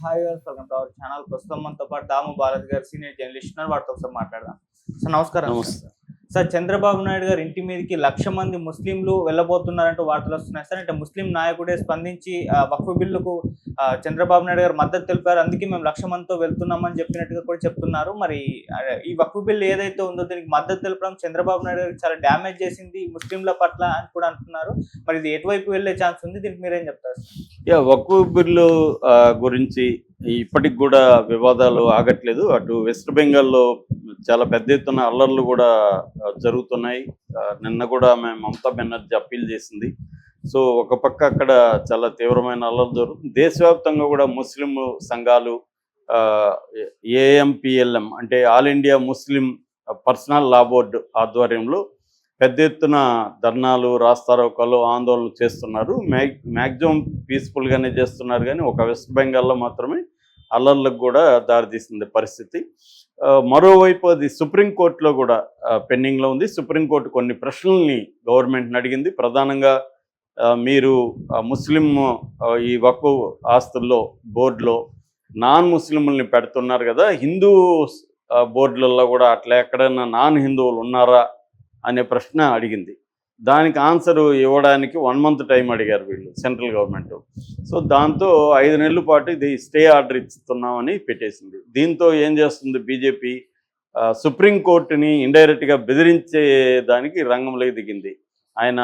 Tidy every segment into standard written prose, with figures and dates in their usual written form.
Hi welcome to our channel. ప్రస్తుతం మనతో పాటు దాము భారత్ గారు సీనియర్ జర్నలిస్ట్ ఉన్నారు. వారితో ఒకసారి మాట్లాడదాం. సార్ నమస్కారం. నమస్తే. సార్, చంద్రబాబు నాయుడు గారు ఇంటి మీదకి 1,00,000 మంది ముస్లింలు వెళ్ళబోతున్నారంటూ వార్తలు వస్తున్నాయి సార్. అంటే ముస్లిం నాయకుడే స్పందించి వక్ఫ్ బిల్లుకు చంద్రబాబు నాయుడు గారు మద్దతు తెలిపారు. అందుకే మేము 1,00,000 మందితో వెళ్తున్నామని చెప్పినట్టుగా కూడా చెప్తున్నారు. మరి ఈ వక్ఫ్ బిల్లు ఏదైతే ఉందో దీనికి మద్దతు తెలపడం చంద్రబాబు నాయుడు గారికి చాలా డ్యామేజ్ చేసింది ముస్లింల పట్ల అని కూడా అంటున్నారు. మరి ఇది ఎటువైపు వెళ్ళే ఛాన్స్ ఉంది? దీనికి మీరేం చెప్తారు? వక్ఫ్ బిల్లు గురించి ఇప్పటికి కూడా వివాదాలు ఆగట్లేదు. అటు వెస్ట్ బెంగాల్లో చాలా పెద్ద ఎత్తున అల్లర్లు కూడా జరుగుతున్నాయి. నిన్న కూడా మమతా బెనర్జీ అప్పీల్ చేసింది. సో ఒక పక్క అక్కడ చాలా తీవ్రమైన అల్లర్లు జరుగుతుంది. దేశవ్యాప్తంగా కూడా ముస్లిం సంఘాలు ఏఎంపిఎల్ఎం అంటే ఆల్ ఇండియా ముస్లిం పర్సనల్ లా బోర్డు ఆధ్వర్యంలో పెద్ద ఎత్తున ధర్నాలు, రాస్తారోకాలు, ఆందోళనలు చేస్తున్నారు. మ్యాక్సిమం పీస్ఫుల్గానే చేస్తున్నారు. కానీ ఒక వెస్ట్ బెంగాల్లో మాత్రమే అల్లర్లకు కూడా దారితీస్తుంది పరిస్థితి. మరోవైపు అది సుప్రీంకోర్టులో కూడా పెండింగ్లో ఉంది. సుప్రీంకోర్టు కొన్ని ప్రశ్నల్ని గవర్నమెంట్ని అడిగింది. ప్రధానంగా మీరు ముస్లిం ఈ వక్ఫ్ ఆస్తుల్లో బోర్డులో నాన్ ముస్లింలని పెడుతున్నారు కదా, హిందూ బోర్డులలో కూడా అట్లా ఎక్కడైనా నాన్ హిందువులు ఉన్నారా అనే ప్రశ్న అడిగింది. దానికి ఆన్సర్ ఇవ్వడానికి 1 మంత్ టైం అడిగారు వీళ్ళు, సెంట్రల్ గవర్నమెంట్. సో దాంతో 5 నెలల పాటు ఇది స్టే ఆర్డర్ ఇస్తున్నామని పెట్టేసింది. దీంతో ఏం చేస్తుంది బీజేపీ? సుప్రీంకోర్టుని ఇండైరెక్ట్గా బెదిరించే దానికి రంగంలోకి దిగింది. ఆయన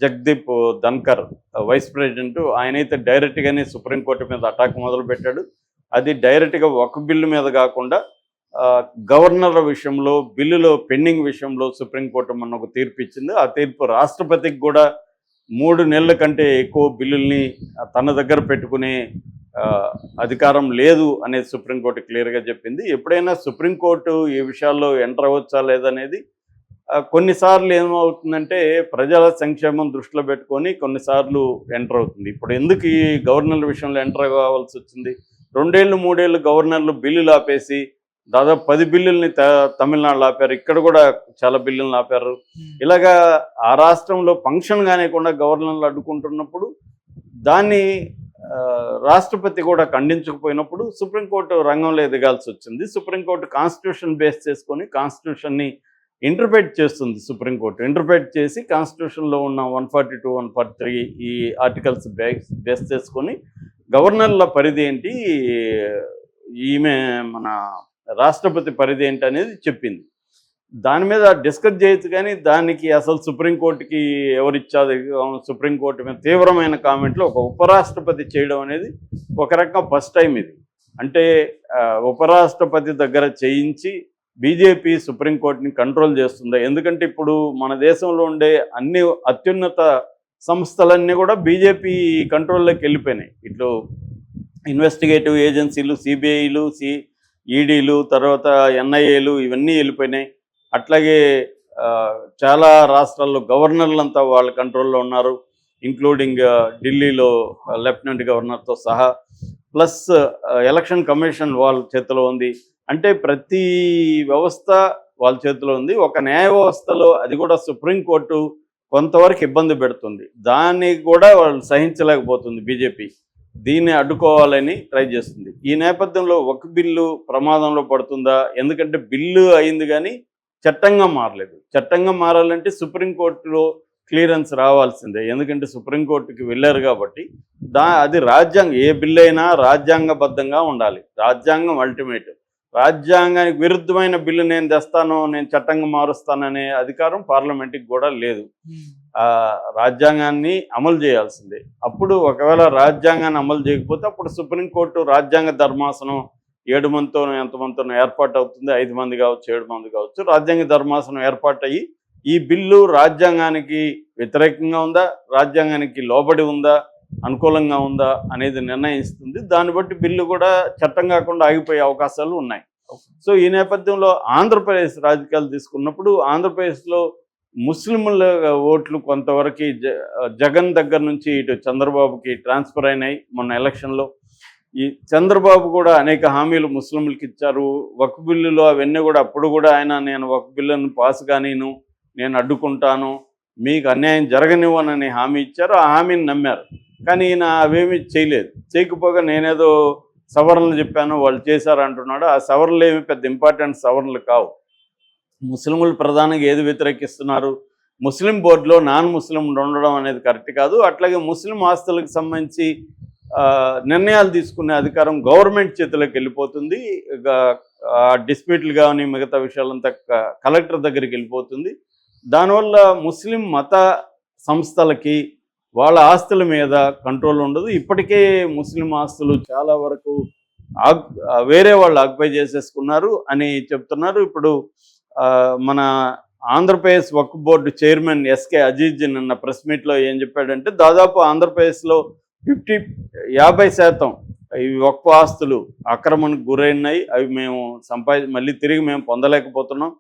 జగదీప్ ధన్కర్ వైస్ ప్రెసిడెంట్, ఆయనైతే డైరెక్ట్గానే సుప్రీంకోర్టు మీద అటాక్ మొదలుపెట్టాడు. అది డైరెక్ట్గా వక్ఫ్ బిల్లు మీద కాకుండా గవర్నర్ల విషయంలో, బిల్లులో పెండింగ్ విషయంలో సుప్రీంకోర్టు మొన్న ఒక తీర్పు ఇచ్చింది. ఆ తీర్పు రాష్ట్రపతికి కూడా 3 నెలల కంటే ఎక్కువ బిల్లుల్ని తన దగ్గర పెట్టుకునే అధికారం లేదు అనేది సుప్రీంకోర్టు క్లియర్గా చెప్పింది. ఎప్పుడైనా సుప్రీంకోర్టు ఈ విషయాల్లో ఎంటర్ అవ్వచ్చా లేదనేది కొన్నిసార్లు ఏమవుతుందంటే ప్రజల సంక్షేమం దృష్టిలో పెట్టుకొని కొన్నిసార్లు ఎంటర్ అవుతుంది. ఇప్పుడు ఎందుకు ఈ గవర్నర్ల విషయంలో ఎంటర్ కావాల్సి వచ్చింది? 2 ఏళ్ళు 3 ఏళ్ళు గవర్నర్లు బిల్లులు ఆపేసి దాదాపు 10 బిల్లుల్ని తమిళనాడులో ఆపారు. ఇక్కడ కూడా చాలా బిల్లులను ఆపారు. ఇలాగా ఆ రాష్ట్రంలో ఫంక్షన్ కానివ్వకుండా గవర్నర్లు అడ్డుకుంటున్నప్పుడు దాన్ని రాష్ట్రపతి కూడా ఖండించకపోయినప్పుడు సుప్రీంకోర్టు రంగంలో ఎదగాల్సి వచ్చింది. సుప్రీంకోర్టు కాన్స్టిట్యూషన్ బేస్ చేసుకొని కాన్స్టిట్యూషన్ని ఇంటర్ప్రెట్ చేస్తుంది. సుప్రీంకోర్టు ఇంటర్ప్రెట్ చేసి కాన్స్టిట్యూషన్లో ఉన్న 142, 143 ఈ ఆర్టికల్స్ బేస్ చేసుకొని గవర్నర్ల పరిధి ఏంటి, ఈమె మన రాష్ట్రపతి పరిధి ఏంటి అనేది చెప్పింది. దాని మీద డిస్కస్ చేయొచ్చు. కానీ దానికి అసలు సుప్రీంకోర్టుకి ఎవరిచ్చారు? సుప్రీంకోర్టు మీద తీవ్రమైన కామెంట్లు ఒక ఉపరాష్ట్రపతి చేయడం అనేది ఒక రకంగా ఫస్ట్ టైం ఇది. అంటే ఉపరాష్ట్రపతి దగ్గర చేయించి బీజేపీ సుప్రీంకోర్టుని కంట్రోల్ చేస్తుందా? ఎందుకంటే ఇప్పుడు మన దేశంలో ఉండే అన్ని అత్యున్నత సంస్థలన్నీ కూడా బీజేపీ కంట్రోల్లోకి వెళ్ళిపోయినాయి. ఇట్లు ఇన్వెస్టిగేటివ్ ఏజెన్సీలు, సిబిఐలు, ఈడీలు, తర్వాత ఎన్ఐఏలు ఇవన్నీ వెళ్ళిపోయినాయి. అట్లాగే చాలా రాష్ట్రాల్లో గవర్నర్లంతా వాళ్ళ కంట్రోల్లో ఉన్నారు, ఇంక్లూడింగ్ ఢిల్లీలో లెఫ్టినెంట్ గవర్నర్తో సహా. ప్లస్ ఎలక్షన్ కమిషన్ వాళ్ళ చేతిలో ఉంది. అంటే ప్రతి వ్యవస్థ వాళ్ళ చేతిలో ఉంది. ఒక న్యాయ వ్యవస్థలో అది కూడా సుప్రీంకోర్టు కొంతవరకు ఇబ్బంది పెడుతుంది. దాన్ని కూడా వాళ్ళు సహించలేకపోతుంది బీజేపీ. దీన్ని అడ్డుకోవాలని ట్రై చేస్తుంది. ఈ నేపథ్యంలో వక్ఫ్ బిల్లు ప్రమాదంలో పడుతుందా? ఎందుకంటే బిల్లు అయింది కానీ చట్టంగా మారలేదు. చట్టంగా మారాలంటే సుప్రీంకోర్టులో క్లియరెన్స్ రావాల్సిందే. ఎందుకంటే సుప్రీంకోర్టుకి వెళ్ళారు కాబట్టి అది రాజ్యాంగం. ఏ బిల్లు అయినా రాజ్యాంగబద్ధంగా ఉండాలి. రాజ్యాంగం అల్టిమేట్. రాజ్యాంగానికి విరుద్ధమైన బిల్లు నేను తెస్తాను, నేను చట్టంగా మారుస్తాననే అధికారం పార్లమెంట్కి కూడా లేదు. రాజ్యాంగాన్ని అమలు చేయాల్సిందే. అప్పుడు ఒకవేళ రాజ్యాంగాన్ని అమలు చేయకపోతే అప్పుడు సుప్రీంకోర్టు రాజ్యాంగ ధర్మాసనం 7 మందితో ఎంతమందితో ఏర్పాటు అవుతుంది. 5 మంది కావచ్చు, 7 మంది కావచ్చు. రాజ్యాంగ ధర్మాసనం ఏర్పాటయ్యి ఈ బిల్లు రాజ్యాంగానికి వ్యతిరేకంగా ఉందా, రాజ్యాంగానికి లోబడి ఉందా, అనుకూలంగా ఉందా అనేది నిర్ణయిస్తుంది. దాన్ని బట్టి బిల్లు కూడా చట్టం కాకుండా ఆగిపోయే అవకాశాలు ఉన్నాయి. సో ఈ నేపథ్యంలో ఆంధ్రప్రదేశ్ రాజకీయాలు తీసుకున్నప్పుడు ఆంధ్రప్రదేశ్లో ముస్లింల ఓట్లు కొంతవరకు జగన్ దగ్గర నుంచి ఇటు చంద్రబాబుకి ట్రాన్స్ఫర్ అయినాయి మొన్న ఎలక్షన్లో. ఈ చంద్రబాబు కూడా అనేక హామీలు ముస్లింలకు ఇచ్చారు. వక్ఫ్ బిల్లులో అవన్నీ కూడా అప్పుడు కూడా ఆయన నేను వక్ఫ్ బిల్లును పాస్ కానీను, నేను అడ్డుకుంటాను, మీకు అన్యాయం జరగనివ్వనని హామీ ఇచ్చారు. ఆ హామీని నమ్మారు. కానీ ఈయన అవేమీ చేయలేదు. చేయకపోగా నేనేదో సవరణలు చెప్పాను వాళ్ళు చేశారు అంటున్నాడు. ఆ సవరణలు ఏమి పెద్ద ఇంపార్టెంట్ సవరణలు కావు. ముస్లింలు ప్రధానంగా ఏది వ్యతిరేకిస్తున్నారు? ముస్లిం బోర్డులో నాన్ ముస్లిం ఉండడం అనేది కరెక్ట్ కాదు. అట్లాగే ముస్లిం ఆస్తులకు సంబంధించి నిర్ణయాలు తీసుకునే అధికారం గవర్నమెంట్ చేతిలోకి వెళ్ళిపోతుంది. డిస్ప్యూట్లు కానీ మిగతా విషయాలంతా కలెక్టర్ దగ్గరికి వెళ్ళిపోతుంది. దానివల్ల ముస్లిం మత సంస్థలకి వాళ్ళ ఆస్తుల మీద కంట్రోల్ ఉండదు. ఇప్పటికే ముస్లిం ఆస్తులు చాలా వరకు వేరే వాళ్ళు ఆక్యుపై చేసేసుకున్నారు అని చెప్తున్నారు. ఇప్పుడు మన ఆంధ్రప్రదేశ్ వక్ఫ్ బోర్డు చైర్మన్ ఎస్కే అజీజ్ నిన్న ప్రెస్ మీట్లో ఏం చెప్పాడంటే, దాదాపు ఆంధ్రప్రదేశ్లో 50% ఈ వక్ఫ్ ఆస్తులు ఆక్రమణకు గురైనాయి, అవి మేము మళ్ళీ తిరిగి మేము పొందలేకపోతున్నాం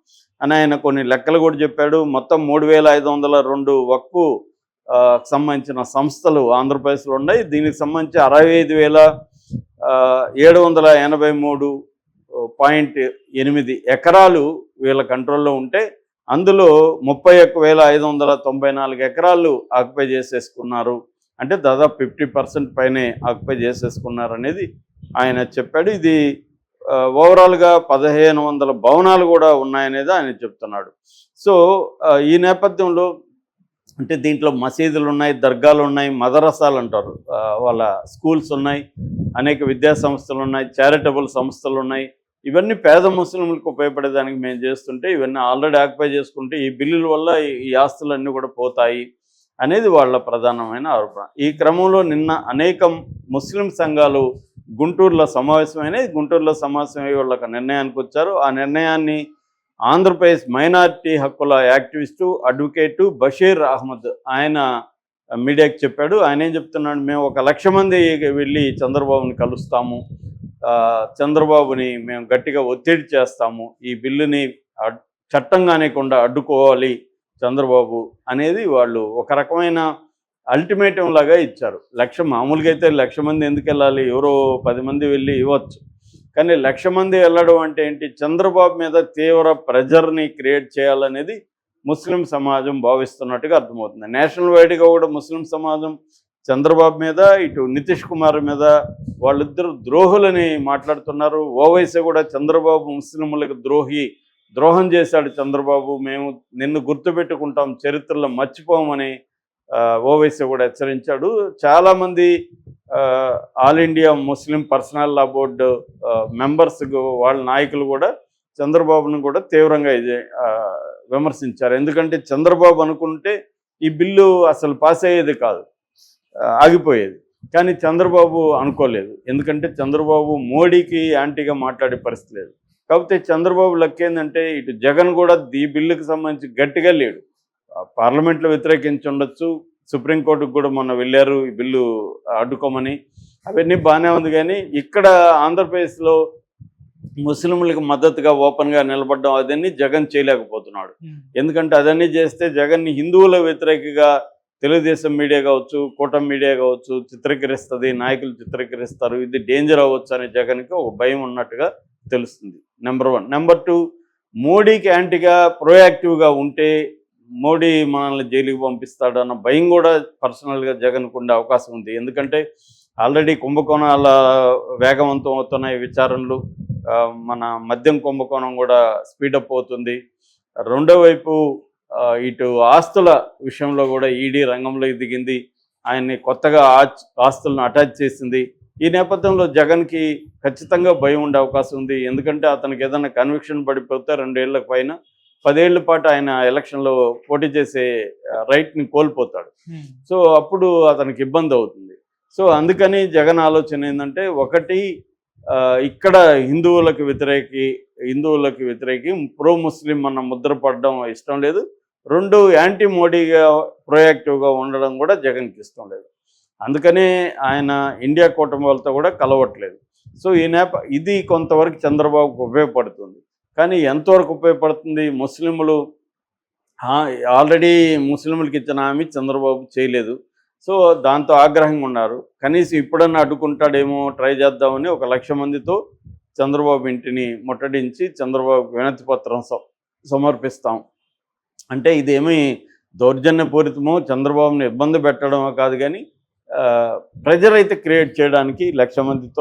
అని ఆయన కొన్ని లెక్కలు కూడా చెప్పాడు. మొత్తం 3502 వక్ఫ్ సంబంధించిన సంస్థలు ఆంధ్రప్రదేశ్లో ఉన్నాయి. దీనికి సంబంధించి 65,783.8 ఎకరాలు వీళ్ళ కంట్రోల్లో ఉంటే అందులో 31,594 ఎకరాలు ఆక్యుపై చేసేసుకున్నారు. అంటే దాదాపు 50% పైనే ఆక్యుపై చేసేసుకున్నారు అనేది ఆయన చెప్పాడు. ఇది ఓవరాల్గా 1500 భవనాలు కూడా ఉన్నాయనేది ఆయన చెప్తున్నాడు. సో ఈ నేపథ్యంలో అంటే దీంట్లో మసీదులు ఉన్నాయి, దర్గాలు ఉన్నాయి, మదరసాలు అంటారు, వాళ్ళ స్కూల్స్ ఉన్నాయి, అనేక విద్యా సంస్థలు ఉన్నాయి, చారిటబుల్ సంస్థలు ఉన్నాయి. ఇవన్నీ పేద ముస్లింలకు ఉపయోగపడేదానికి మేము చేస్తుంటే ఇవన్నీ ఆల్రెడీ ఆక్యుపై చేసుకుంటే ఈ బిల్లుల వల్ల ఈ ఆస్తులన్నీ కూడా పోతాయి అనేది వాళ్ళ ప్రధానమైన ఆరోపణ. ఈ క్రమంలో నిన్న అనేక ముస్లిం సంఘాలు గుంటూరులో సమావేశమైనాయి. గుంటూరులో సమావేశమై వాళ్ళకి నిర్ణయానికి వచ్చారు. ఆ నిర్ణయాన్ని ఆంధ్రప్రదేశ్ మైనారిటీ హక్కుల యాక్టివిస్టు అడ్వకేటు బషీర్ అహ్మద్ ఆయన మీడియాకి చెప్పాడు. ఆయన ఏం చెప్తున్నాడు, మేము 1,00,000 మంది వెళ్ళి చంద్రబాబుని కలుస్తాము, చంద్రబాబుని మేము గట్టిగా ఒత్తిడి చేస్తాము, ఈ బిల్లుని చట్టం కానికుండా అడ్డుకోవాలి చంద్రబాబు అనేది వాళ్ళు ఒక రకమైన అల్టిమేటం లాగా ఇచ్చారు. 1,00,000 మామూలుగా అయితే 1,00,000 మంది ఎందుకు వెళ్ళాలి, ఎవరో 10 మంది వెళ్ళి ఇవ్వచ్చు. కానీ 1,00,000 మంది వెళ్ళడం అంటే ఏంటి, చంద్రబాబు మీద తీవ్ర ప్రెజర్ని క్రియేట్ చేయాలనేది ముస్లిం సమాజం భావిస్తున్నట్టుగా అర్థమవుతుంది. నేషనల్ వైడ్గా కూడా ముస్లిం సమాజం చంద్రబాబు మీద, ఇటు నితీష్ కుమార్ మీద వాళ్ళిద్దరు ద్రోహులని మాట్లాడుతున్నారు. ఓవైసీ కూడా చంద్రబాబు ముస్లింలకు ద్రోహం చేశాడు చంద్రబాబు, మేము నిన్ను గుర్తుపెట్టుకుంటాం, చరిత్రలో మర్చిపోమని ఓవైసీ కూడా హెచ్చరించాడు. చాలామంది ఆల్ ఇండియా ముస్లిం పర్సనల్ లా బోర్డు మెంబర్స్ వాళ్ళ నాయకులు కూడా చంద్రబాబును కూడా తీవ్రంగా విమర్శించారు. ఎందుకంటే చంద్రబాబు అనుకుంటే ఈ బిల్లు అసలు పాస్ అయ్యేది కాదు, ఆగిపోయేది. కానీ చంద్రబాబు అనుకోలేదు. ఎందుకంటే చంద్రబాబు మోడీకి యాంటీగా మాట్లాడే పరిస్థితి లేదు. కాకపోతే చంద్రబాబు లెక్క ఏంటంటే ఇటు జగన్ కూడా ఈ బిల్లుకి సంబంధించి గట్టిగా లేడు. పార్లమెంట్లో వ్యతిరేకించి ఉండొచ్చు, సుప్రీంకోర్టుకు కూడా మొన్న వెళ్ళారు ఈ బిల్లు అడ్డుకోమని, అవన్నీ బాగానే ఉంది. కానీ ఇక్కడ ఆంధ్రప్రదేశ్లో ముస్లింలకు మద్దతుగా ఓపెన్గా నిలబడడం అదన్నీ జగన్ చేయలేకపోతున్నాడు. ఎందుకంటే అదన్నీ చేస్తే జగన్ని హిందువుల వ్యతిరేకగా తెలుగుదేశం మీడియా కావచ్చు, కూటమి మీడియా కావచ్చు చిత్రీకరిస్తుంది, నాయకులు చిత్రీకరిస్తారు, ఇది డేంజర్ అవ్వచ్చు అనే జగన్కి ఒక భయం ఉన్నట్టుగా తెలుస్తుంది. నెంబర్ 1. నెంబర్ 2, మోడీకి యాంటీగా ప్రోయాక్టివ్గా ఉంటే మోడీ మనల్ని జైలుకి పంపిస్తాడు అన్న భయం కూడా పర్సనల్గా జగన్కు ఉండే అవకాశం ఉంది. ఎందుకంటే ఆల్రెడీ కుంభకోణాల వేగవంతం అవుతున్నాయి విచారణలు, మన మద్యం కుంభకోణం కూడా స్పీడప్ అవుతుంది. రెండో వైపు ఇటు ఆస్తుల విషయంలో కూడా ఈడీ రంగంలోకి దిగింది, ఆయన్ని కొత్తగా ఆస్తులను అటాచ్ చేసింది. ఈ నేపథ్యంలో జగన్కి ఖచ్చితంగా భయం ఉండే అవకాశం ఉంది. ఎందుకంటే అతనికి ఏదైనా కన్విక్షన్ పడిపోతే 2 ఏళ్లకు పైన 10 ఏళ్ల పాటు ఆయన ఎలక్షన్లో పోటీ చేసే రైట్ని కోల్పోతాడు. సో అప్పుడు అతనికి ఇబ్బంది అవుతుంది. సో అందుకని జగన్ ఆలోచన ఏంటంటే, ఒకటి ఇక్కడ హిందువులకు వ్యతిరేకి ప్రో ముస్లిం అన్న ముద్ర పడడం ఇష్టం లేదు. 2, యాంటీ మోడీగా ప్రొయాక్టివ్గా ఉండడం కూడా జగన్కి ఇష్టం లేదు. అందుకనే ఆయన ఇండియా కూటమి వాళ్ళతో కూడా కలవట్లేదు. సో ఇది కొంతవరకు చంద్రబాబుకు ఉపయోగపడుతుంది. కానీ ఎంతవరకు ఉపయోగపడుతుంది, ముస్లింలు ఆల్రెడీ ముస్లింలకు ఇచ్చిన హామీ చంద్రబాబు చేయలేదు. సో దాంతో ఆగ్రహంగా ఉన్నారు. కనీసం ఇప్పుడన్నా అడ్డుకుంటాడేమో ట్రై చేద్దామని 1,00,000 మందితో చంద్రబాబు ఇంటిని ముట్టడించి చంద్రబాబుకు వినతి పత్రం సమర్పిస్తాం అంటే ఇదేమీ దౌర్జన్యపూరితమో చంద్రబాబుని ఇబ్బంది పెట్టడమో కాదు, కానీ ప్రెజర్ అయితే క్రియేట్ చేయడానికి 1,00,000 మందితో